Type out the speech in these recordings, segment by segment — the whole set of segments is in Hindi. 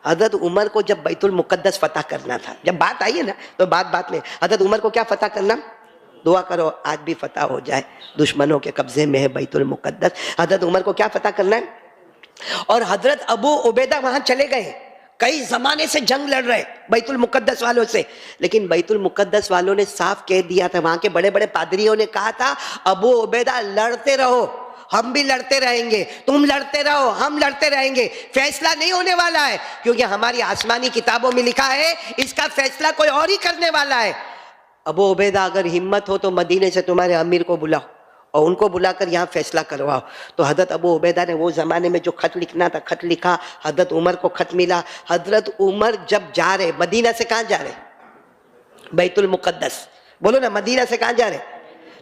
हजरत उमर को जब बैतुल मुकद्दस फतह करना था, जब बात आई है ना तो बात में हजरत उमर को क्या फतह करना, दुआ करो आज भी फतह हो जाए, दुश्मनों के कब्जे में है बैतुल मुकद्दस। हजरत उमर को क्या फतह करना है। और हजरत अबू उबैदा वहां चले गए, कई जमाने से जंग लड़ रहे बैतुल मुकद्दस वालों से, लेकिन बैतुल मुकद्दस वालों ने साफ कह दिया था, वहां के बड़े बड़े पादरियों ने कहा था अबू उबैदा लड़ते रहो, हम भी लड़ते रहेंगे, तुम लड़ते रहो, हम लड़ते रहेंगे, फैसला नहीं होने वाला है, क्योंकि हमारी आसमानी किताबों में लिखा है इसका फैसला कोई और ही करने वाला है। अबू उबैदा अगर हिम्मत हो तो मदीने से तुम्हारे अमीर को बुलाओ और उनको बुलाकर यहाँ फैसला करवाओ। तो हजरत अबू उबैदा ने वो जमाने में जो खत लिखना था खत लिखा, हजरत उमर को खत मिला। हजरत उमर जब जा रहे, मदीना से कहाँ जा रहे, बैतुल मुकद्दस, बोलो ना मदीना से कहाँ जा रहे,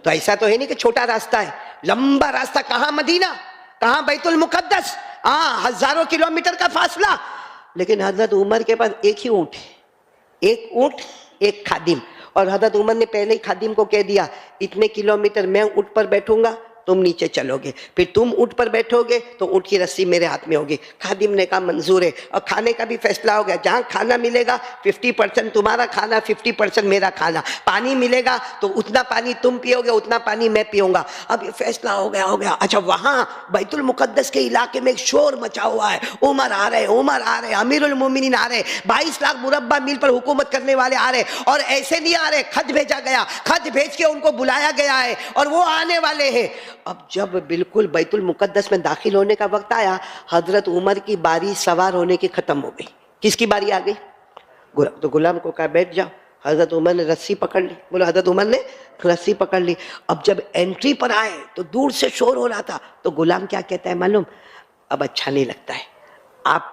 तो ऐसा तो है नहीं कि छोटा रास्ता है, लंबा रास्ता, कहाँ मदीना, कहाँ बैतुल मुकद्दस, हाँ हजारों किलोमीटर का फासला। लेकिन हजरत उमर के पास एक ही ऊँट है, एक ऊँट एक खादिम, और हजरत उमर ने पहले ही खादिम को कह दिया इतने किलोमीटर मैं ऊँट पर बैठूंगा, तुम नीचे चलोगे, फिर तुम ऊँट पर बैठोगे तो ऊँट की रस्सी मेरे हाथ में होगी। खादिम ने कहा मंजूर है, और खाने का भी फैसला हो गया, जहाँ खाना मिलेगा 50% तुम्हारा खाना, 50% मेरा खाना, पानी मिलेगा तो उतना पानी तुम पियोगे, उतना पानी मैं पीऊंगा। अब ये फैसला हो गया। अच्छा, वहाँ बैतुल मुकद्दस के इलाके में एक शोर मचा हुआ है, उमर आ रहे, अमीरुल मोमिनीन आ रहे, 22 लाख मुरब्बा मील पर हुकूमत करने वाले आ रहे, और ऐसे नहीं आ रहे, खत भेजा गया, खत भेज के उनको बुलाया गया है और वो आने वाले हैं। अब जब बिल्कुल बैतुल मुकद्दस में दाखिल होने का वक्त आया, हजरत उमर की बारी सवार होने की खत्म हो गई। किसकी बारी आ गई, तो गुलाम को कहा बैठ जाओ। हजरत उमर ने रस्सी पकड़ ली, बोलो हजरत उमर ने रस्सी पकड़ ली। अब जब एंट्री पर आए तो दूर से शोर हो रहा था, तो गुलाम क्या कहता है मालूम, अब अच्छा नहीं लगता है, आप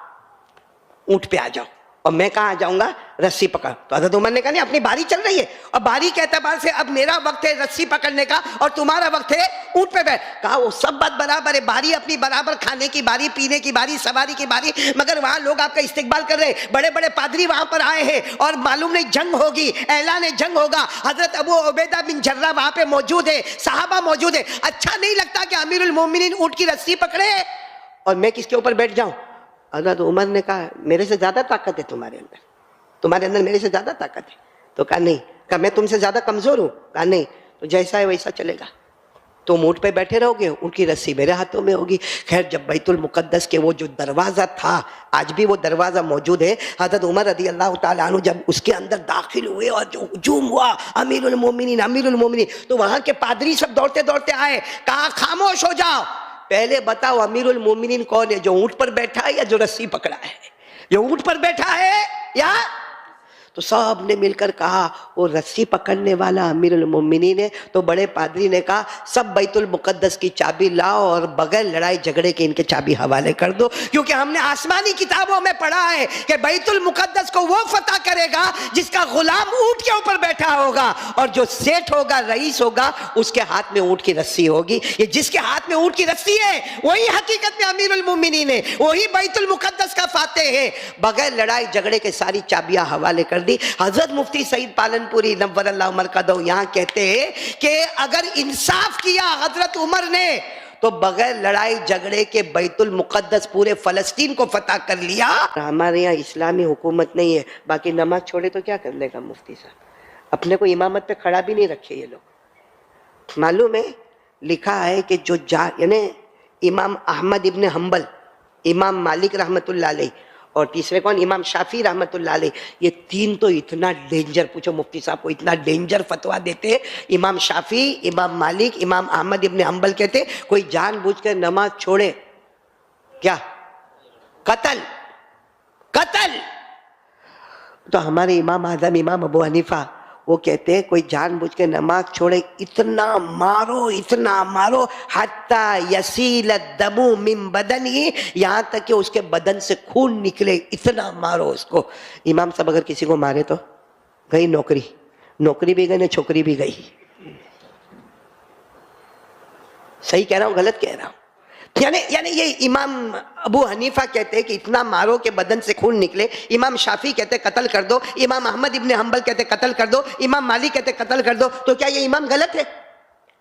ऊंट पे आ जाओ और मैं कहाँ आ जाऊंगा, रस्सी पकड़। तो हजरत उमर ने कहा नहीं, अपनी बारी चल रही है और बारी के एतबार से अब मेरा वक्त है रस्सी पकड़ने का और तुम्हारा वक्त है ऊंट पे बैठ। कहा वो सब बात बराबर है, बारी अपनी बराबर, खाने की बारी, पीने की बारी, सवारी की बारी, मगर वहां लोग आपका इस्तेकबाल कर रहे हैं, बड़े बड़े पादरी वहां पर आए हैं और मालूम नहीं जंग होगी, ऐलान जंग होगा। हजरत अबू उबैदा बिन जर्रा वहां पे मौजूद है, साहबा मौजूद है, अच्छा नहीं लगता कि अमीरुल मोमिनीन ऊंट की रस्सी पकड़े और मैं किसके ऊपर बैठ जाऊं। हजरत उमर ने कहा मेरे से ज्यादा ताकत है तुम्हारे अंदर मेरे से ज्यादा ताकत है। तो कहा नहीं, कहा मैं तुमसे ज्यादा कमजोर हूं, कहा नहीं, तो जैसा है वैसा चलेगा, तुम ऊँट पे बैठे रहोगे, उनकी रस्सी मेरे हाथों में होगी। खैर जब बैतुल मुकद्दस के वो जो दरवाजा था, आज भी वो दरवाजा मौजूद है, हजरत उमर रदी अल्लाह ताला अन्हु जब उसके अंदर दाखिल हुए और जो हुजूम हुआ अमीरुल मोमिनीन, तो वहां के पादरी सब दौड़ते दौड़ते आए, कहा खामोश हो जाओ, पहले बताओ अमीरुल मोमिनीन कौन है, जो ऊंट पर बैठा है या जो रस्सी पकड़ा है, जो ऊंट पर बैठा है या। तो सब ने मिलकर कहा वो रस्सी पकड़ने वाला अमीरुल मोमिनीन है। तो बड़े पादरी ने कहा सब बैतुल मुकद्दस की चाबी लाओ और बगैर लड़ाई झगड़े के इनके चाबी हवाले कर दो, क्योंकि हमने आसमानी किताबों में पढ़ा है कि बैतुल मुकद्दस को वो फतह करेगा जिसका गुलाम ऊंट के ऊपर बैठा होगा, और जो सेठ होगा, रईस होगा, उसके हाथ में ऊंट की रस्सी होगी। ये जिसके हाथ में ऊंट की रस्सी है वही हकीकत में अमीरुल मोमिनीन है, वही बैतुल मुकद्दस का फातेह है। बगैर लड़ाई झगड़े के सारी चाबियां हवाले कर दी। हजरत मुफ्ती सईद पालनपुरी नव्वरल्लाहु मरकदहु यहाँ कहते हैं कि अगर इंसाफ किया हजरत उमर ने तो बगैर लड़ाई झगड़े के बैतुल मुकद्दस पूरे फलस्तीन को फतह कर लिया। हमारे यहाँ इस्लामी हुकूमत नहीं है, बाकी नमाज छोड़े तो क्या कर लेगा मुफ्ती साहब, अपने को इमामत पे खड़ा भी नहीं रखे ये लोग। मालूम है लिखा है कि जो यानी इमाम अहमद इब्न हम्बल, इमाम मालिक रहमतुल्लाह अलैह और तीसरे कौन, इमाम शाफी रहमतुल्लाह अलैह, ये तीन तो इतना डेंजर, पूछो मुफ्ती साहब को, इतना डेंजर फतवा देते। इमाम शाफी, इमाम मालिक, इमाम अहमद इब्न हम्बल कहते कोई जानबूझकर नमाज छोड़े क्या, कत्ल। तो हमारे इमाम आजम इमाम अबू हनीफा वो कहते हैं कोई जानबूझ के नमाज छोड़े, इतना मारो हत्ता यसील दमु मिन बदनी, यहाँ तक कि उसके बदन से खून निकले, इतना मारो उसको। इमाम साहब अगर किसी को मारे तो गई नौकरी भी गई ना, छोकरी भी गई। सही कह रहा हूँ गलत कह रहा हूँ? यानी ये इमाम अबू हनीफा कहते हैं कि इतना मारो के बदन से खून निकले, इमाम शाफी कहते कत्ल कर दो, इमाम अहमद इब्न हम्बल कहते कत्ल कर दो, इमाम मालिक कहते कत्ल कर दो। तो क्या ये इमाम गलत है?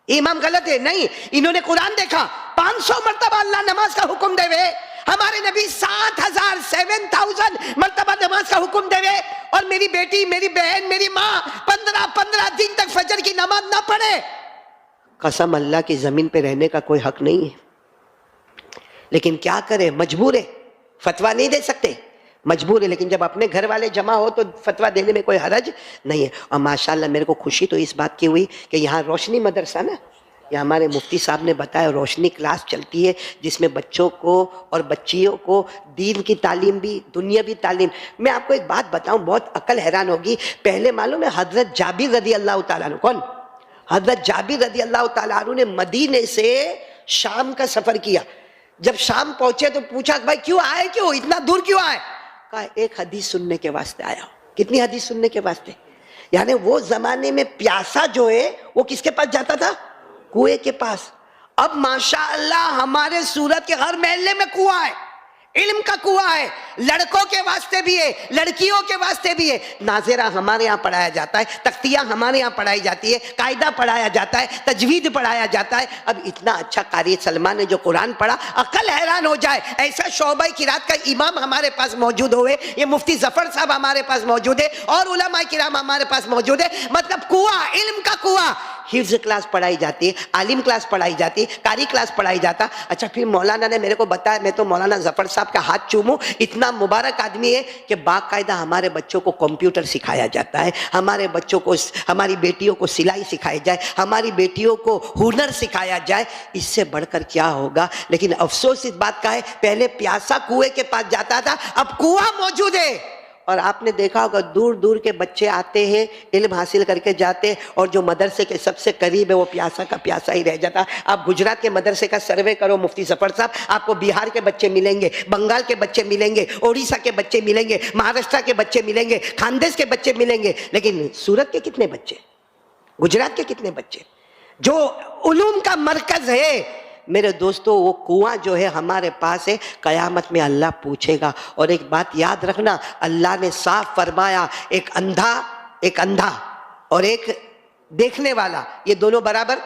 इमाम गलत है? नहीं, इन्होंने कुरान देखा, 500 मरतबा अल्लाह नमाज का हुक्म देवे, हमारे नबी 7,000 मर्तबा नमाज का हुक्म देवे और मेरी बेटी, मेरी बहन, मेरी माँ 15 दिन तक फजर की नमाज ना पढ़े। कसम अल्लाह की जमीन पे रहने का कोई हक नहीं है, लेकिन क्या करे, मजबूर है, फतवा नहीं दे सकते, मजबूर है। लेकिन जब अपने घर वाले जमा हो तो फतवा देने में कोई हरज नहीं है। और माशाल्लाह मेरे को खुशी तो इस बात की हुई कि यहाँ रोशनी मदरसा ना, यहाँ हमारे मुफ्ती साहब ने बताया रोशनी क्लास चलती है, जिसमें बच्चों को और बच्चियों को दीन की तालीम भी, दुनियावी तालीम। मैं आपको एक बात बताऊं, बहुत अकल हैरान होगी। पहले मालूम है हजरत जाबिर रदी अल्लाह तआला अन्हु, कौन? हजरत जाबिर रदी अल्लाह तआला अन्हु ने मदीने से शाम का सफर किया। जब शाम पहुंचे तो पूछा भाई क्यों आए, क्यों इतना दूर क्यों आए? कहा एक हदीस सुनने के वास्ते आया हूं। कितनी हदीस सुनने के वास्ते? यानी वो जमाने में प्यासा जो है वो किसके पास जाता था? कुएं के पास। अब माशाअल्लाह हमारे सूरत के हर महल्ले में कुआं है, इल्म का कुआं है, लड़कों के वास्ते भी है, लड़कियों के वास्ते भी है। नाज़िरा हमारे यहाँ पढ़ाया जाता है, तख्तिया हमारे यहाँ पढ़ाई जाती है, कायदा पढ़ाया जाता है, तजवीद पढ़ाया जाता है। अब इतना अच्छा कारी सलमान ने जो कुरान पढ़ा, अकल हैरान हो जाए। ऐसा शोबा किरात का इमाम हमारे पास मौजूद हुए, ये मुफ्ती जफर साहब हमारे पास मौजूद है और उलमा किराम हमारे पास मौजूद है। मतलब कुआं, इल्म का कुआं। हिफ्ज क्लास पढ़ाई जाती है, आलिम क्लास पढ़ाई जाती है, कारी क्लास पढ़ाई जाता। अच्छा फिर मौलाना ने मेरे को बताया, मैं तो मौलाना जफर साहब का हाथ चूमूं, इतना मुबारक आदमी है कि बाकायदा हमारे बच्चों को कंप्यूटर सिखाया जाता है, हमारे बच्चों को, हमारी बेटियों को सिलाई सिखाई जाए, हमारी बेटियों को हुनर सिखाया जाए। इससे बढ़कर क्या होगा? लेकिन अफसोस इस बात का है, पहले प्यासा कुएं के पास जाता था, अब कुआं मौजूद है। और आपने देखा होगा दूर दूर के बच्चे आते हैं, इल्म हासिल करके जाते हैं, और जो मदरसे के सबसे करीब है वो प्यासा का प्यासा ही रह जाता। आप गुजरात के मदरसे का सर्वे करो मुफ्ती सफर साहब, आपको बिहार के बच्चे मिलेंगे, बंगाल के बच्चे मिलेंगे, उड़ीसा के बच्चे मिलेंगे, महाराष्ट्र के बच्चे मिलेंगे, खानदेश के बच्चे मिलेंगे। लेकिन सूरत के कितने बच्चे, गुजरात के कितने बच्चे? जो उलूम का मरकज है मेरे दोस्तों, वो कुआं जो है हमारे पास है, कयामत में अल्लाह पूछेगा। और एक बात याद रखना, अल्लाह ने साफ फरमाया, एक अंधा और एक देखने वाला, ये दोनों बराबर,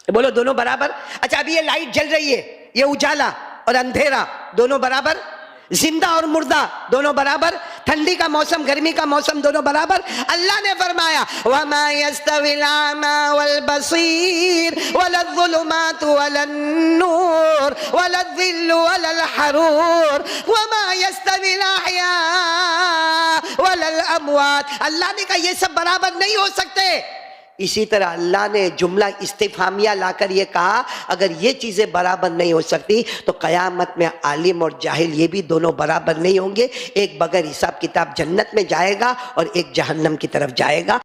बोलो दोनों बराबर। अच्छा अभी ये लाइट जल रही है, ये उजाला और अंधेरा दोनों बराबर, जिंदा और मुर्दा दोनों बराबर, ठंडी का मौसम, गर्मी का मौसम दोनों बराबर। अल्लाह ने फरमाया वमा यस्तविल आमा वल बसीर वलज़्ज़ुलुमातु वलन-नूर वलज़िल्लु वलल हरूर वमा यस्तविल अहया वलल अमवात। अल्लाह ने कहा ये सब बराबर नहीं हो सकते। इसी तरह अल्लाह ने जुमला इस्तिफामिया लाकर ये कहा, अगर ये चीज़ें बराबर नहीं हो सकती तो क़यामत में आलिम और जाहिल ये भी दोनों बराबर नहीं होंगे। एक बगैर हिसाब किताब जन्नत में जाएगा और एक जहन्नम की तरफ जाएगा।